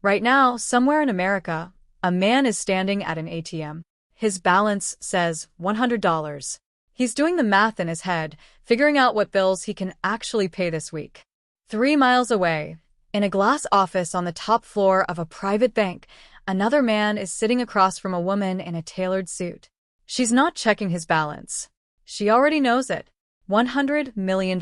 Right now, somewhere in America, a man is standing at an ATM. His balance says $100. He's doing the math in his head, figuring out what bills he can actually pay this week. 3 miles away, in a glass office on the top floor of a private bank, another man is sitting across from a woman in a tailored suit. She's not checking his balance. She already knows it. $100 million.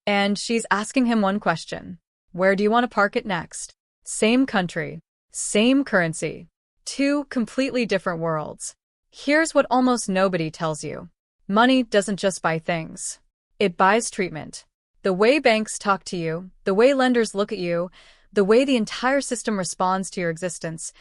And she's asking him one question. Where do you want to park it next? Same country, same currency. Two completely different worlds. Here's what almost nobody tells you. Money doesn't just buy things. It buys treatment. The way banks talk to you, the way lenders look at you, the way the entire system responds to your existence,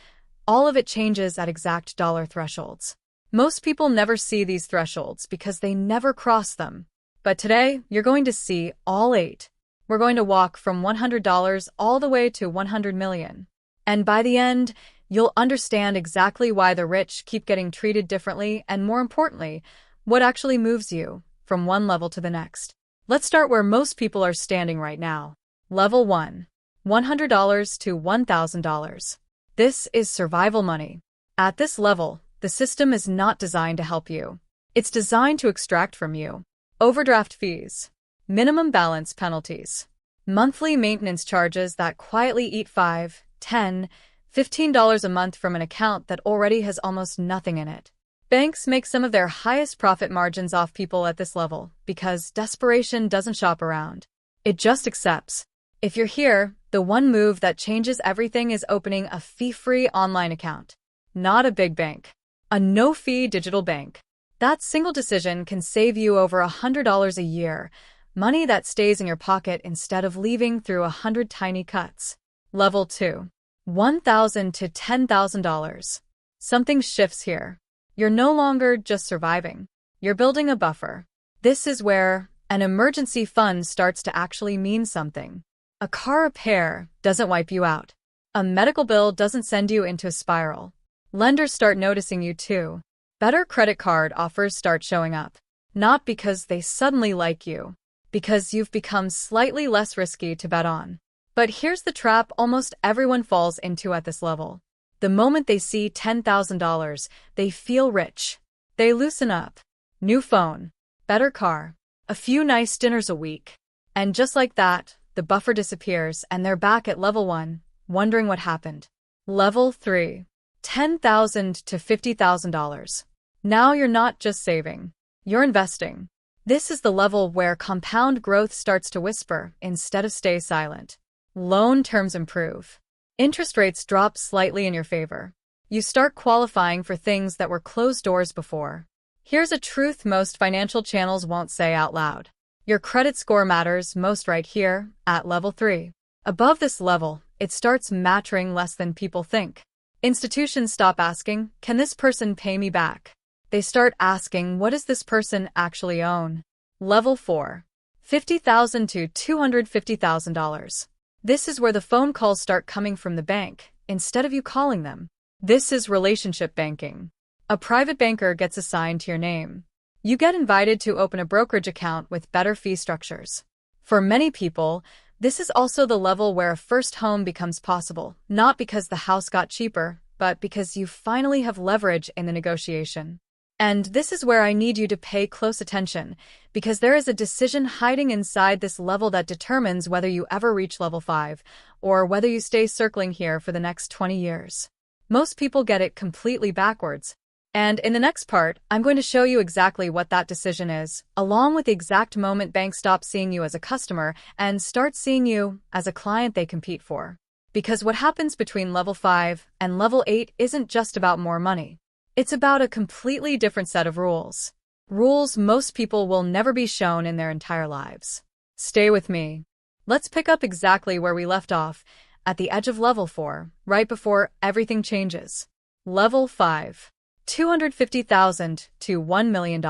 all of it changes at exact dollar thresholds. Most people never see these thresholds because they never cross them. But today, you're going to see all 8. We're going to walk from $100 all the way to $100 million. And by the end, you'll understand exactly why the rich keep getting treated differently and, more importantly, what actually moves you from one level to the next. Let's start where most people are standing right now. Level 1. $100 to $1,000. This is survival money. At this level, the system is not designed to help you. It's designed to extract from you. Overdraft fees, minimum balance penalties, monthly maintenance charges that quietly eat $5, $10, $15 a month from an account that already has almost nothing in it. Banks make some of their highest profit margins off people at this level because desperation doesn't shop around. It just accepts. If you're here, the one move that changes everything is opening a fee-free online account. Not a big bank. A no-fee digital bank. That single decision can save you over $100 a year, money that stays in your pocket instead of leaving through 100 tiny cuts. Level 2. $1,000 to $10,000. Something shifts here. You're no longer just surviving. You're building a buffer. This is where an emergency fund starts to actually mean something. A car repair doesn't wipe you out. A medical bill doesn't send you into a spiral. Lenders start noticing you too. Better credit card offers start showing up. Not because they suddenly like you, because you've become slightly less risky to bet on. But here's the trap almost everyone falls into at this level. The moment they see $10,000, they feel rich. They loosen up. New phone, better car, a few nice dinners a week. And just like that, the buffer disappears and they're back at level 1, wondering what happened. Level 3. $10,000 to $50,000. Now you're not just saving. You're investing. This is the level where compound growth starts to whisper instead of stay silent. Loan terms improve. Interest rates drop slightly in your favor. You start qualifying for things that were closed doors before. Here's a truth most financial channels won't say out loud. Your credit score matters most right here, at level 3. Above this level, it starts mattering less than people think. Institutions stop asking, can this person pay me back? They start asking, what does this person actually own? Level 4. $50,000 to $250,000. This is where the phone calls start coming from the bank, instead of you calling them. This is relationship banking. A private banker gets assigned to your name. You get invited to open a brokerage account with better fee structures. For many people, this is also the level where a first home becomes possible, not because the house got cheaper, but because you finally have leverage in the negotiation. And this is where I need you to pay close attention, because there is a decision hiding inside this level that determines whether you ever reach level 5, or whether you stay circling here for the next 20 years. Most people get it completely backwards. And in the next part, I'm going to show you exactly what that decision is, along with the exact moment banks stop seeing you as a customer and start seeing you as a client they compete for. Because what happens between level 5 and level 8 isn't just about more money. It's about a completely different set of rules. Rules most people will never be shown in their entire lives. Stay with me. Let's pick up exactly where we left off, at the edge of level 4, right before everything changes. Level 5. $250,000 to $1 million.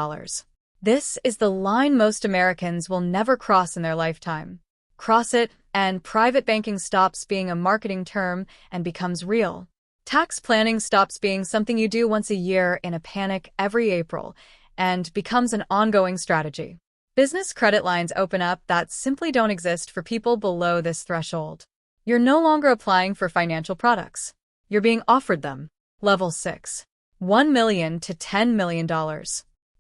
This is the line most Americans will never cross in their lifetime. Cross it, and private banking stops being a marketing term and becomes real. Tax planning stops being something you do once a year in a panic every April and becomes an ongoing strategy. Business credit lines open up that simply don't exist for people below this threshold. You're no longer applying for financial products. You're being offered them. Level 6. $1 million to $10 million.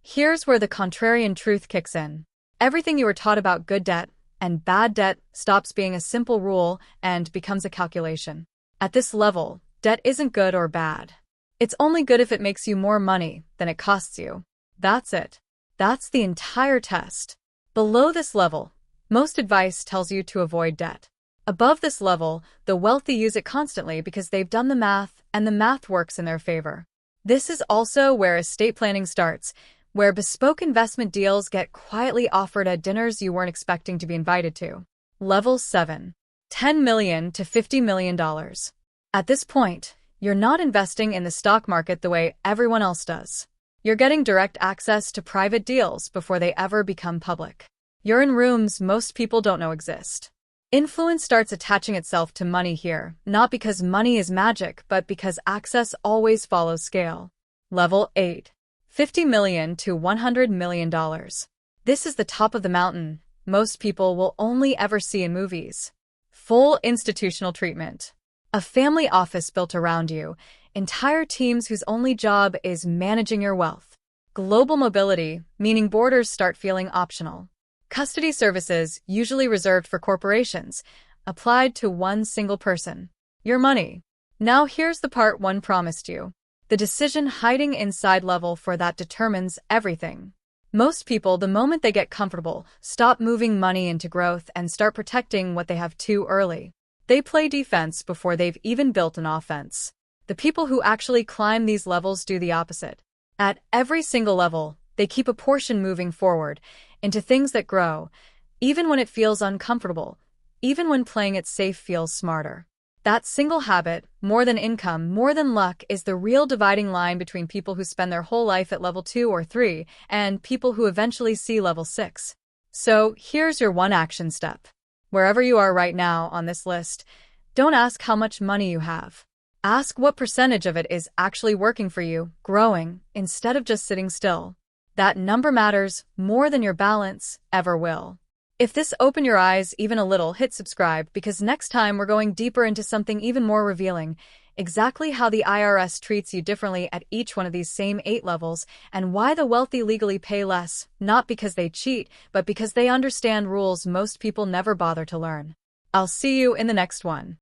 Here's where the contrarian truth kicks in. Everything you were taught about good debt and bad debt stops being a simple rule and becomes a calculation. At this level, debt isn't good or bad. It's only good if it makes you more money than it costs you. That's it. That's the entire test. Below this level, most advice tells you to avoid debt. Above this level, the wealthy use it constantly because they've done the math and the math works in their favor. This is also where estate planning starts, where bespoke investment deals get quietly offered at dinners you weren't expecting to be invited to. Level 7. $10 million to $50 million. At this point, you're not investing in the stock market the way everyone else does. You're getting direct access to private deals before they ever become public. You're in rooms most people don't know exist. Influence starts attaching itself to money here, not because money is magic, but because access always follows scale. Level 8. $50 million to $100 million. This is the top of the mountain most people will only ever see in movies. Full institutional treatment. A family office built around you, entire teams whose only job is managing your wealth. Global mobility, meaning borders start feeling optional. Custody services, usually reserved for corporations, applied to one single person. Your money. Now here's the part one promised you. The decision hiding inside level 4 that determines everything. Most people, the moment they get comfortable, stop moving money into growth and start protecting what they have too early. They play defense before they've even built an offense. The people who actually climb these levels do the opposite. At every single level, they keep a portion moving forward into things that grow, even when it feels uncomfortable, even when playing it safe feels smarter. That single habit, more than income, more than luck, is the real dividing line between people who spend their whole life at level 2 or 3 and people who eventually see level 6. So here's your one action step. Wherever you are right now on this list, don't ask how much money you have. Ask what percentage of it is actually working for you, growing, instead of just sitting still. That number matters more than your balance ever will. If this opened your eyes even a little, hit subscribe because next time we're going deeper into something even more revealing, exactly how the IRS treats you differently at each one of these same 8 levels and why the wealthy legally pay less, not because they cheat, but because they understand rules most people never bother to learn. I'll see you in the next one.